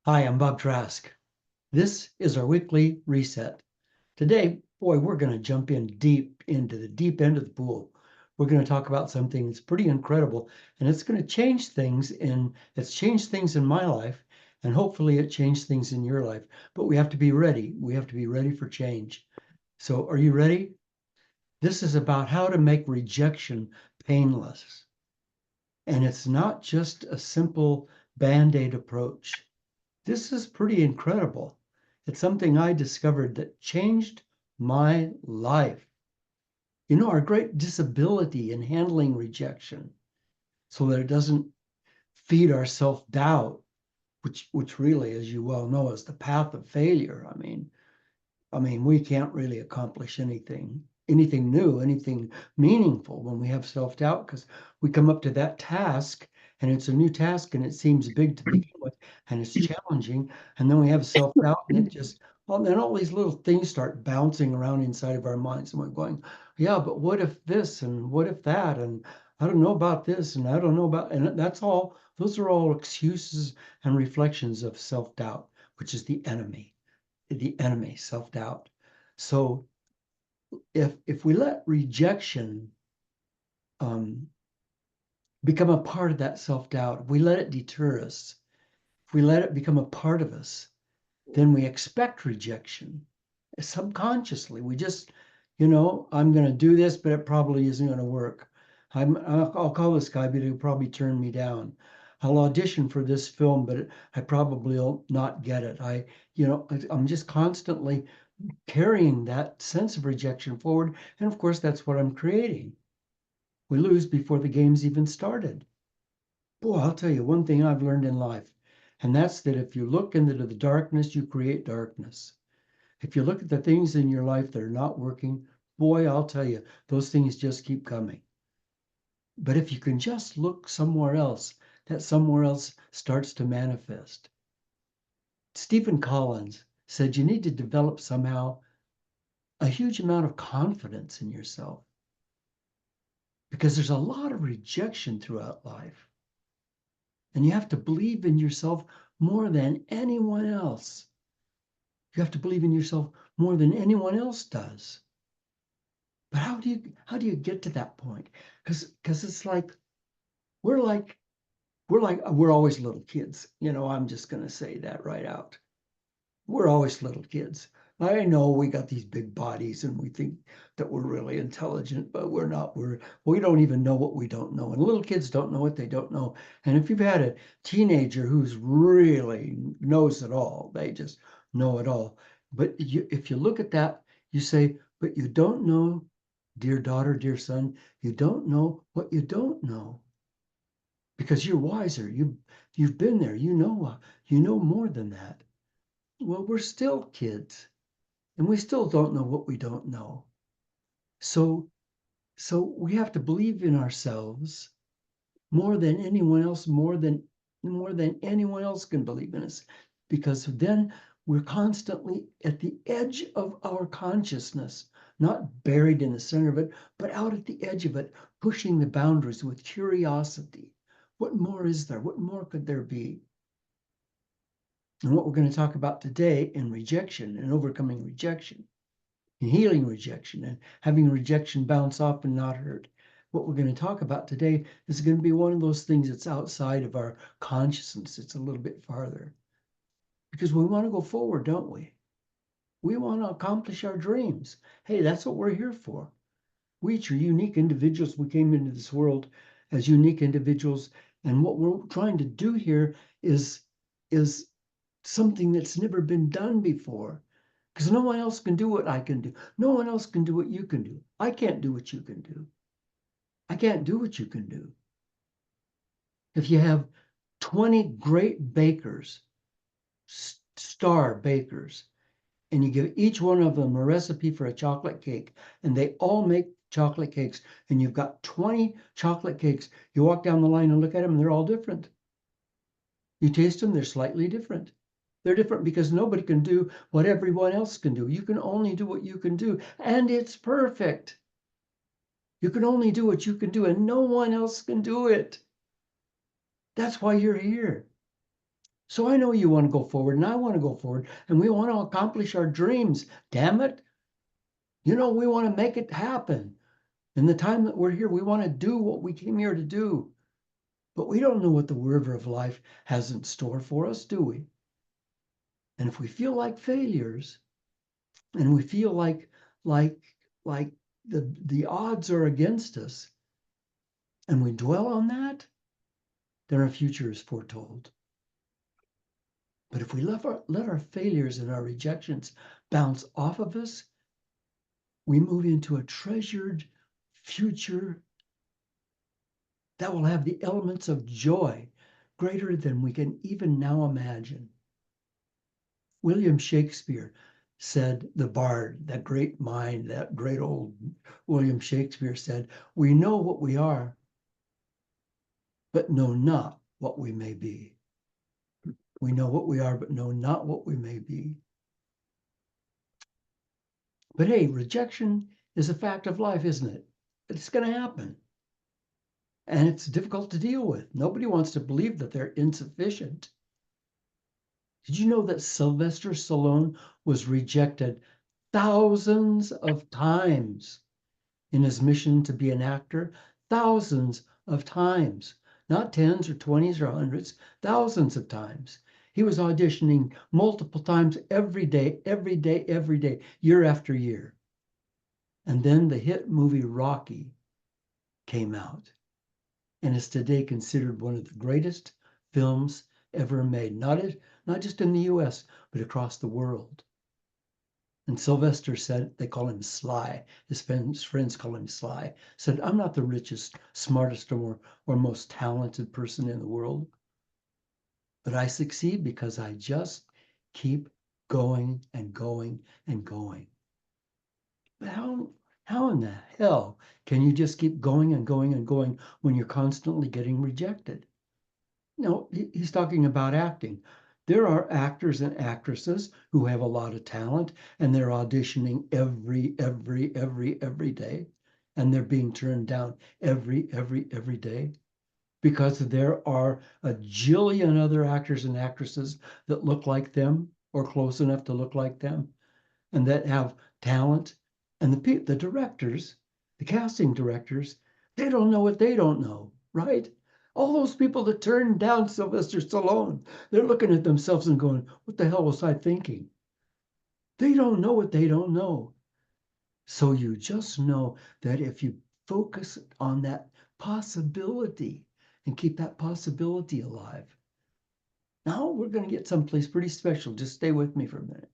Hi, I'm Bob Trask. This is our weekly reset. Today, boy, we're going to jump in deep into the deep end of the pool. We're going to talk about something that's pretty incredible, and it's going to change things it's changed things in my life, and hopefully it changed things in your life. But we have to be ready. We have to be ready for change. So, are you ready? This is about how to make rejection painless. And it's not just a simple band-aid approach. This is pretty incredible. It's something I discovered that changed my life. You know, our great disability in handling rejection so that it doesn't feed our self-doubt, which really, as you well know, is the path of failure. I mean, we can't really accomplish anything new, anything meaningful when we have self-doubt because we come up to that task and it's a new task and it seems big to begin with and it's challenging. And then we have self-doubt and well, then all these little things start bouncing around inside of our minds and we're going, yeah, but what if this and what if that? And I don't know about this and I don't know about, and those are all excuses and reflections of self-doubt, which is the enemy, self-doubt. So if we let rejection um, become a part of that self-doubt, if we let it deter us, if we let it become a part of us, then we expect rejection subconsciously. We just, I'm going to do this, but it probably isn't going to work. I'll call this guy, but he'll probably turn me down. I'll audition for this film, but I probably will not get it. I'm just constantly carrying that sense of rejection forward. And of course, that's what I'm creating. We lose before the game's even started. Boy, I'll tell you one thing I've learned in life, and that's that if you look into the darkness, you create darkness. If you look at the things in your life that are not working, boy, I'll tell you, those things just keep coming. But if you can just look somewhere else, that somewhere else starts to manifest. Stephen Collins said you need to develop somehow a huge amount of confidence in yourself because there's a lot of rejection throughout life. And you have to believe in yourself more than anyone else. You have to believe in yourself more than anyone else does. But how do you get to that point? Because it's like we're like we're always little kids. I'm just gonna say that right out. We're always little kids. I know we got these big bodies and we think that we're really intelligent, but we're not. We don't even know what we don't know. And little kids don't know what they don't know. And if you've had a teenager who's really knows it all, they just know it all. But if you look at that, you say, but you don't know, dear daughter, dear son, you don't know what you don't know because you're wiser. You've been there. You know more than that. Well, we're still kids and we still don't know what we don't know. So we have to believe in ourselves more than anyone else, more than anyone else can believe in us, because then we're constantly at the edge of our consciousness, not buried in the center of it, but out at the edge of it, pushing the boundaries with curiosity. What more is there? What more could there be? And what we're going to talk about today in rejection and overcoming rejection and healing rejection and having rejection bounce off and not hurt. What we're going to talk about today is going to be one of those things that's outside of our consciousness. It's a little bit farther because we want to go forward, don't we? We want to accomplish our dreams. Hey, that's what we're here for. We each are unique individuals. We came into this world as unique individuals. And what we're trying to do here is something that's never been done before. Because no one else can do what I can do. No one else can do what you can do. I can't do what you can do. I can't do what you can do. If you have 20 great bakers, star bakers, and you give each one of them a recipe for a chocolate cake, and they all make chocolate cakes, and you've got 20 chocolate cakes, you walk down the line and look at them, and they're all different. You taste them, they're slightly different. They're different because nobody can do what everyone else can do. You can only do what you can do, and it's perfect. You can only do what you can do, and no one else can do it. That's why you're here. So I know you want to go forward and I want to go forward and we want to accomplish our dreams. Damn it. We want to make it happen. In the time that we're here, we want to do what we came here to do. But we don't know what the river of life has in store for us, do we? And if we feel like failures and we feel like the odds are against us and we dwell on that, then our future is foretold. But if we let our failures and our rejections bounce off of us, we move into a treasured future that will have the elements of joy greater than we can even now imagine. William Shakespeare said, the bard, that great mind, that great old William Shakespeare said, we know what we are, but know not what we may be. We know what we are, but know not what we may be. But hey, rejection is a fact of life, isn't it? It's going to happen. And it's difficult to deal with. Nobody wants to believe that they're insufficient. Did you know that Sylvester Stallone was rejected thousands of times in his mission to be an actor? Thousands of times. Not tens or 20s or hundreds, thousands of times. He was auditioning multiple times every day, year after year. And then the hit movie Rocky came out and is today considered one of the greatest films ever made, not just in the US, but across the world. And Sylvester said, they call him Sly, his friends call him Sly, said, I'm not the richest, smartest, or most talented person in the world, but I succeed because I just keep going and going and going. But how in the hell can you just keep going and going and going when you're constantly getting rejected? No, he's talking about acting. There are actors and actresses who have a lot of talent and they're auditioning every day. And they're being turned down every day because there are a jillion other actors and actresses that look like them or close enough to look like them and that have talent. And the directors, the casting directors, they don't know what they don't know, right? All those people that turned down Sylvester Stallone, they're looking at themselves and going, what the hell was I thinking? They don't know what they don't know. So you just know that if you focus on that possibility and keep that possibility alive. Now we're going to get someplace pretty special. Just stay with me for a minute.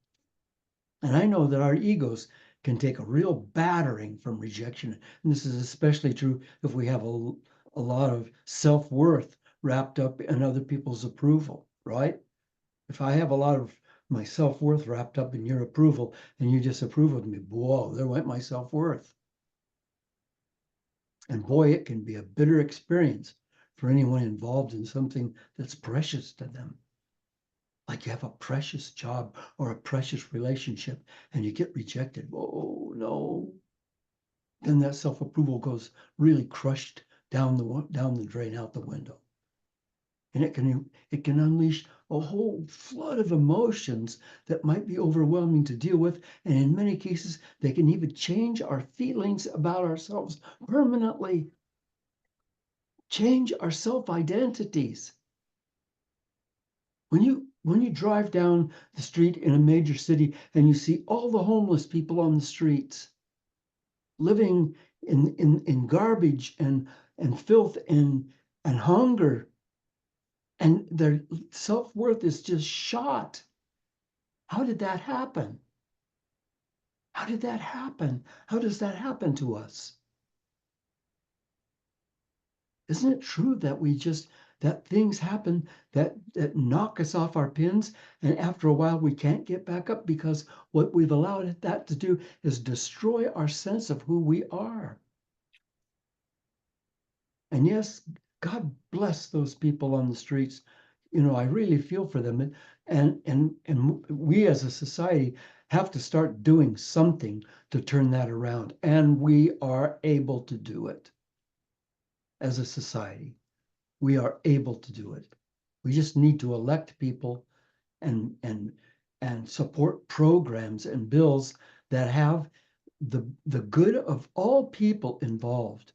And I know that our egos can take a real battering from rejection. And this is especially true if we have a lot of self-worth wrapped up in other people's approval, right? If I have a lot of my self-worth wrapped up in your approval and you disapprove of me, whoa, there went my self-worth. And boy, it can be a bitter experience for anyone involved in something that's precious to them. Like you have a precious job or a precious relationship and you get rejected. Oh no. Then that self-approval goes really crushed down the drain, out the window. And it can unleash a whole flood of emotions that might be overwhelming to deal with. And in many cases, they can even change our feelings about ourselves permanently. Change our self-identities. When you drive down the street in a major city and you see all the homeless people on the streets living in garbage and filth and hunger, and their self-worth is just shot. How did that happen? How did that happen? How does that happen to us? Isn't it true that that things happen that knock us off our pins, and after a while we can't get back up because what we've allowed that to do is destroy our sense of who we are. And yes, God bless those people on the streets. I really feel for them, and we as a society have to start doing something to turn that around, and we are able to do it as a society. We are able to do it. We just need to elect people and support programs and bills that have the good of all people involved.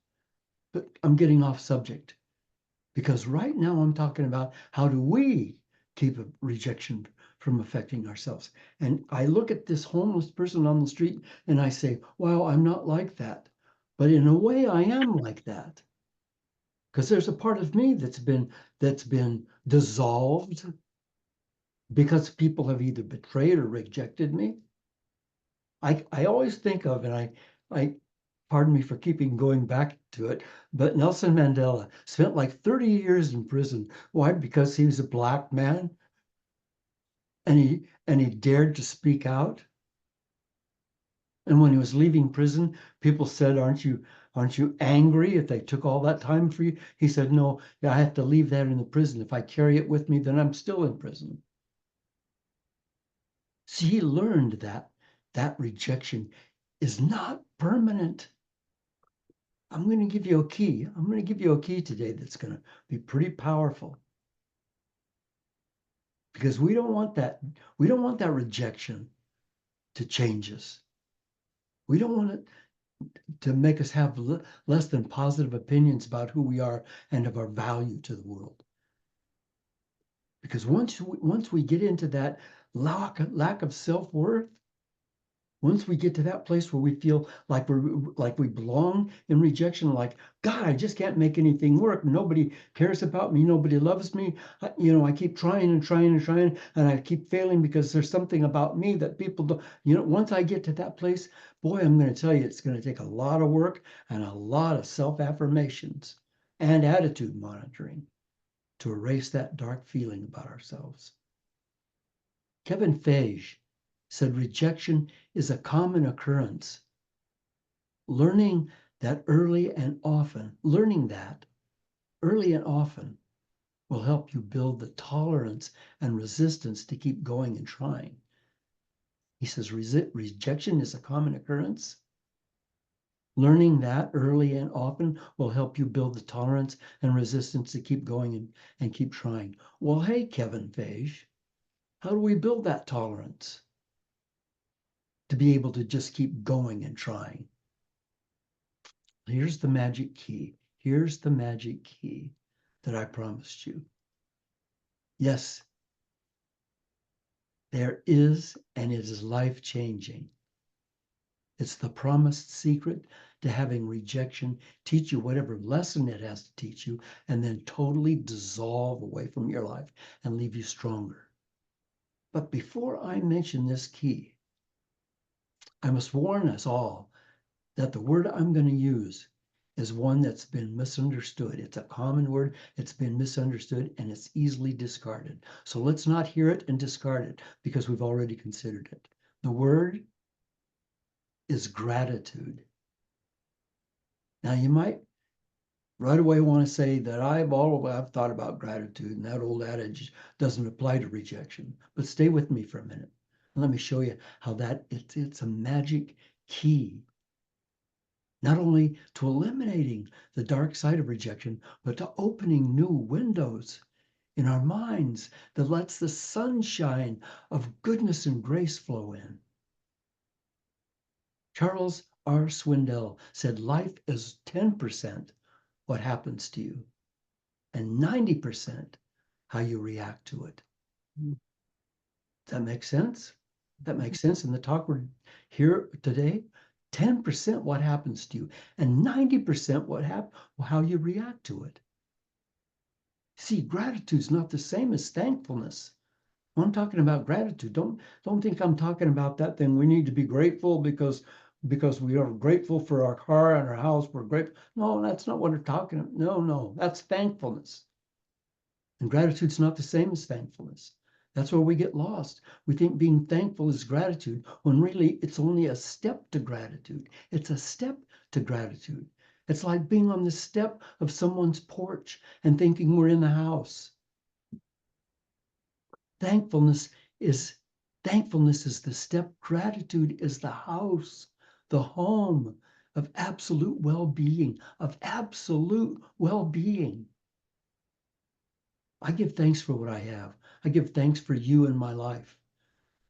But I'm getting off subject because right now I'm talking about how do we keep rejection from affecting ourselves. And I look at this homeless person on the street and I say, wow, I'm not like that. But in a way, I am like that. Because there's a part of me that's been dissolved because people have either betrayed or rejected me. I always think of, and I pardon me for keeping going back to it, but Nelson Mandela spent like 30 years in prison. Why? Because he was a black man and he dared to speak out. And when he was leaving prison, people said, aren't you angry if they took all that time for you? He said, no, I have to leave that in the prison. If I carry it with me, then I'm still in prison. See, he learned that rejection is not permanent. I'm going to give you a key. I'm going to give you a key today that's going to be pretty powerful. Because we don't want that. We don't want that rejection to change us. We don't want it to make us have less than positive opinions about who we are and of our value to the world. Because once we get into that lack of self-worth, once we get to that place where we feel like we belong in rejection, like, God, I just can't make anything work. Nobody cares about me. Nobody loves me. I keep trying and trying and trying, and I keep failing because there's something about me that people don't. Once I get to that place, boy, I'm going to tell you, it's going to take a lot of work and a lot of self-affirmations and attitude monitoring to erase that dark feeling about ourselves. Kevin Feige said rejection is a common occurrence. Learning that early and often will help you build the tolerance and resistance to keep going and trying. He says rejection is a common occurrence. Learning that early and often will help you build the tolerance and resistance to keep going and keep trying. Well, hey, Kevin Feige, how do we build that tolerance to be able to just keep going and trying? Here's the magic key. Here's the magic key that I promised you. Yes, there is, and it is life-changing. It's the promised secret to having rejection teach you whatever lesson it has to teach you, and then totally dissolve away from your life and leave you stronger. But before I mention this key, I must warn us all that the word I'm going to use is one that's been misunderstood. It's a common word. It's been misunderstood and it's easily discarded. So let's not hear it and discard it because we've already considered it. The word is gratitude. Now you might right away want to say that I've thought about gratitude and that old adage doesn't apply to rejection. But stay with me for a minute. Let me show you how it's a magic key not only to eliminating the dark side of rejection, but to opening new windows in our minds that lets the sunshine of goodness and grace flow in. Charles R. Swindoll said life is 10% what happens to you and 90% how you react to it. Does that make sense? That makes sense in the talk we're here today. 10% what happens to you and 90% how you react to it. See, gratitude's not the same as thankfulness. When I'm talking about gratitude, don't think I'm talking about that thing. We need to be grateful because we are grateful for our car and our house. We're grateful. No, that's not what we're talking about. No, that's thankfulness. And gratitude's not the same as thankfulness. That's where we get lost. We think being thankful is gratitude, when really it's only a step to gratitude. It's a step to gratitude. It's like being on the step of someone's porch and thinking we're in the house. Thankfulness is the step. Gratitude is the house, the home of absolute well-being, of absolute well-being. I give thanks for what I have. I give thanks for you in my life.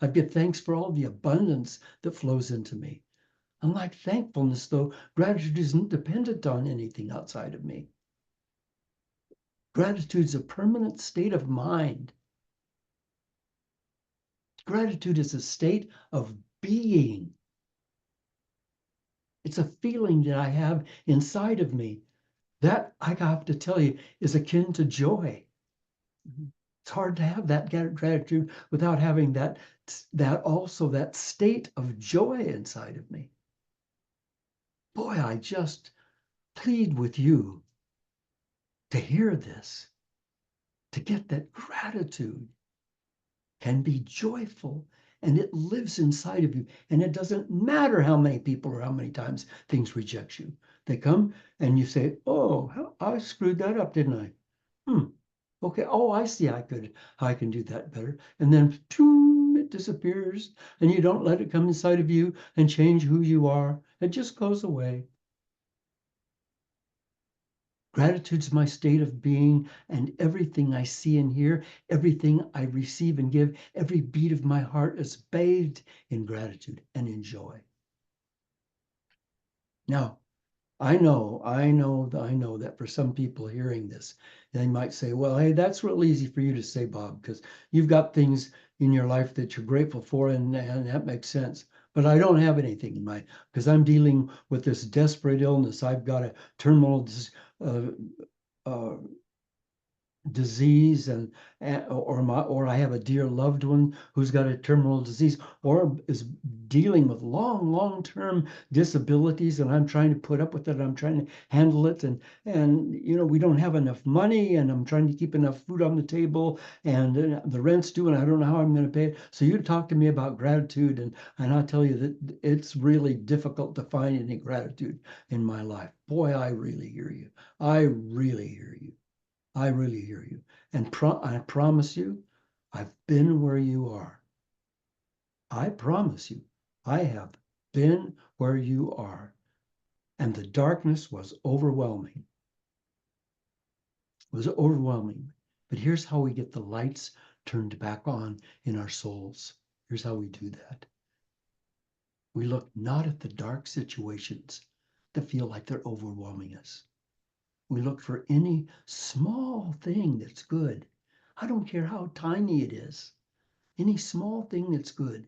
I give thanks for all the abundance that flows into me. Unlike thankfulness, though, gratitude isn't dependent on anything outside of me. Gratitude is a permanent state of mind. Gratitude is a state of being. It's a feeling that I have inside of me. That, I have to tell you, is akin to joy. It's hard to have that gratitude without having that also that state of joy inside of me. Boy, I just plead with you to hear this, to get that gratitude can be joyful, and it lives inside of you. And it doesn't matter how many people or how many times things reject you. They come and you say, oh, I screwed that up, didn't I? Okay. Oh, I see. How I can do that better. And then it disappears, and you don't let it come inside of you and change who you are. It just goes away. Gratitude's my state of being, and everything I see and hear, everything I receive and give, every beat of my heart is bathed in gratitude and in joy. Now, I know that for some people hearing this, they might say, well, hey, that's real easy for you to say, Bob, because you've got things in your life that you're grateful for, and that makes sense. But I don't have anything in mind because I'm dealing with this desperate illness. I've got a terminal uh, uh, disease or I have a dear loved one who's got a terminal disease or is dealing with long-term disabilities, and I'm trying to put up with it. I'm trying to handle it, and we don't have enough money, and I'm trying to keep enough food on the table, and the rent's due, and I don't know how I'm going to pay it. So you talk to me about gratitude, and I'll tell you that it's really difficult to find any gratitude in my life. Boy, I really hear you. I really hear you. I really hear you. And I promise you, I've been where you are. I promise you, I have been where you are. And the darkness was overwhelming. It was overwhelming. But here's how we get the lights turned back on in our souls. Here's how we do that. We look not at the dark situations that feel like they're overwhelming us. We look for any small thing that's good. I don't care how tiny it is. Any small thing that's good.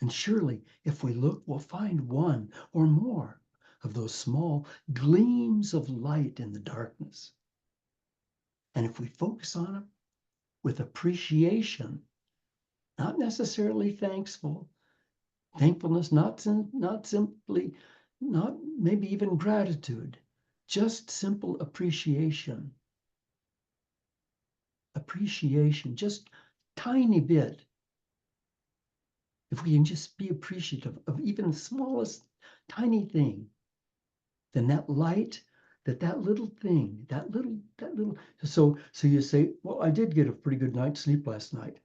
And surely, if we look, we'll find one or more of those small gleams of light in the darkness. And if we focus on them with appreciation, not necessarily thankfulness, not simply, not maybe even gratitude, just simple appreciation, just tiny bit. If we can just be appreciative of even the smallest tiny thing, then that light, that little thing, that little, so you say, well, I did get a pretty good night's sleep last night.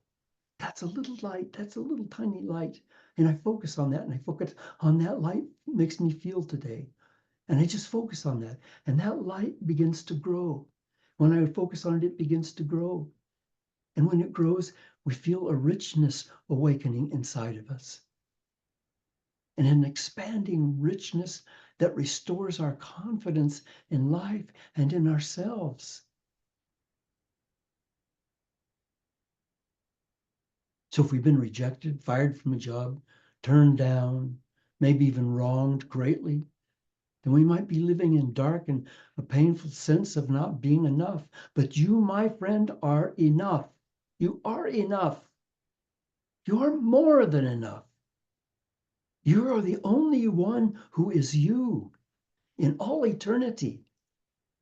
That's a little light, that's a little tiny light. And I focus on that, and I focus on that light makes me feel today. And I just focus on that. And that light begins to grow. When I focus on it, it begins to grow. And when it grows, we feel a richness awakening inside of us. And an expanding richness that restores our confidence in life and in ourselves. So if we've been rejected, fired from a job, turned down, maybe even wronged greatly, then we might be living in dark and a painful sense of not being enough. But you, my friend, are enough. You are enough. You are more than enough. You are the only one who is you in all eternity.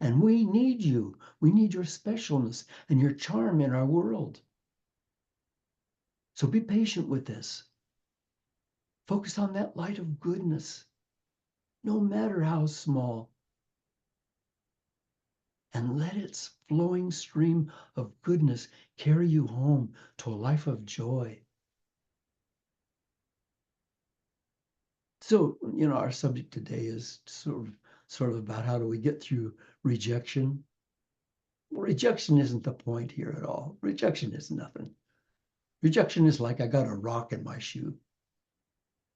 And we need you. We need your specialness and your charm in our world. So be patient with this. Focus on that light of goodness, no matter how small. And let its flowing stream of goodness carry you home to a life of joy. So, our subject today is sort of about how do we get through rejection. Rejection isn't the point here at all. Rejection is nothing. Rejection is like I got a rock in my shoe.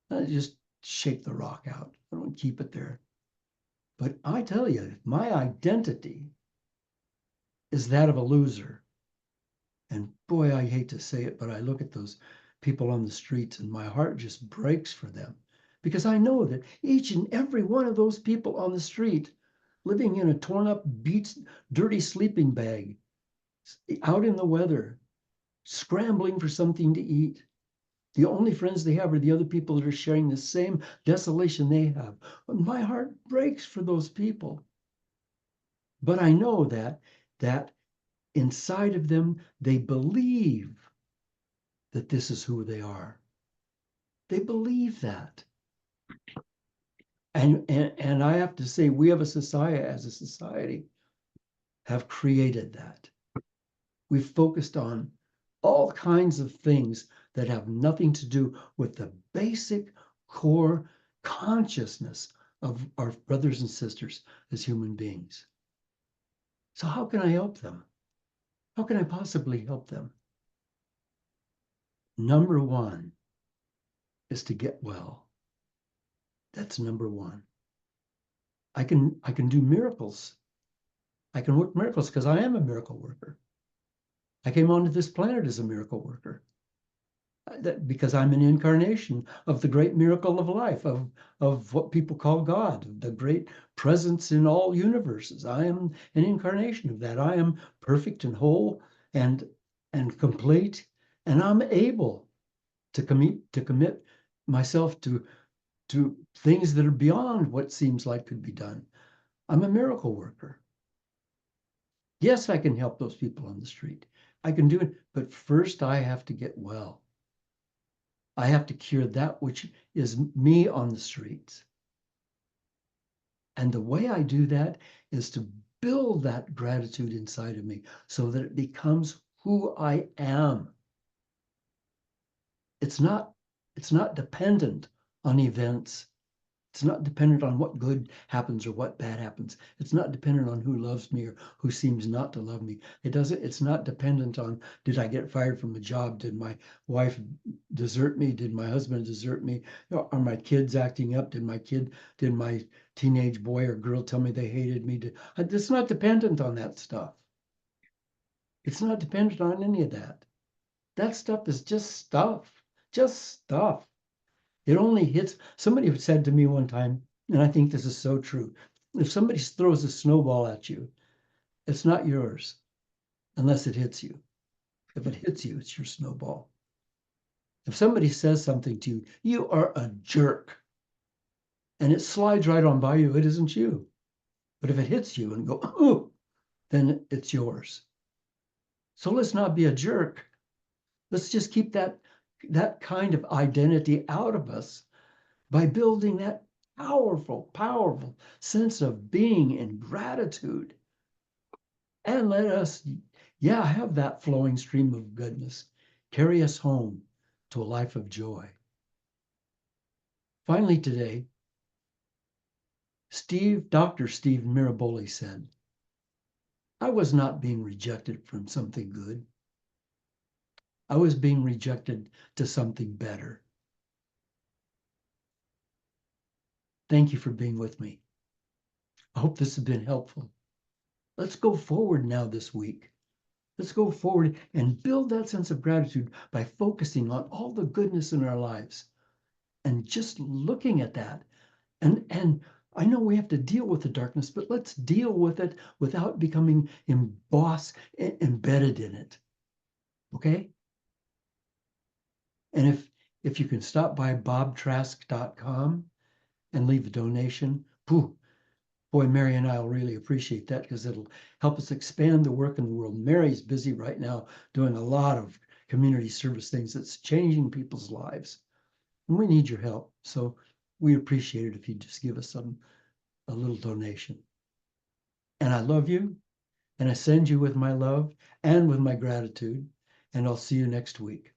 I just shake the rock out. I don't keep it there. But I tell you, my identity is that of a loser. And boy, I hate to say it, but I look at those people on the streets and my heart just breaks for them because I know that each and every one of those people on the street living in a torn up, beat, dirty sleeping bag, out in the weather, scrambling for something to eat. The only friends they have are the other people that are sharing the same desolation they have. My heart breaks for those people. But I know that inside of them, they believe that this is who they are. They believe that. And I have to say, we have as a society, have created that. We've focused on all kinds of things that have nothing to do with the basic core consciousness of our brothers and sisters as human beings. So how can I help them? How can I possibly help them? Number one is to get well. That's number one. I can do miracles. I can work miracles because I am a miracle worker. I came onto this planet as a miracle worker because I'm an incarnation of the great miracle of life, of what people call God, the great presence in all universes. I am an incarnation of that. I am perfect and whole and complete, and I'm able to commit myself to things that are beyond what seems like could be done. I'm a miracle worker. Yes, I can help those people on the street. I can do it, but first I have to get well. I have to cure that which is me on the streets. And the way I do that is to build that gratitude inside of me so that it becomes who I am. It's not dependent on events. It's not dependent on what good happens or what bad happens. It's not dependent on who loves me or who seems not to love me. It's not dependent on, did I get fired from a job? Did my wife desert me? Did my husband desert me? Are my kids acting up? Did my teenage boy or girl tell me they hated me? It's not dependent on that stuff. It's not dependent on any of that. That stuff is just stuff, just stuff. It only hits. Somebody said to me one time, and I think this is so true. If somebody throws a snowball at you, it's not yours unless it hits you. If it hits you, it's your snowball. If somebody says something to you, you are a jerk, and it slides right on by you, it isn't you. But if it hits you and go, oh, then it's yours. So let's not be a jerk. Let's just keep that kind of identity out of us by building that powerful, powerful sense of being in gratitude. And let us, have that flowing stream of goodness carry us home to a life of joy. Finally, today, Dr. Steve Miraboli said, I was not being rejected from something good. I was being rejected to something better. Thank you for being with me. I hope this has been helpful. Let's go forward now this week. Let's go forward and build that sense of gratitude by focusing on all the goodness in our lives and just looking at that. And I know we have to deal with the darkness, but let's deal with it without becoming embedded in it. Okay? And if you can stop by bobtrask.com and leave a donation, boy, Mary and I will really appreciate that because it'll help us expand the work in the world. Mary's busy right now doing a lot of community service things that's changing people's lives. And we need your help. So we appreciate it if you just give us a little donation. And I love you, and I send you with my love and with my gratitude, and I'll see you next week.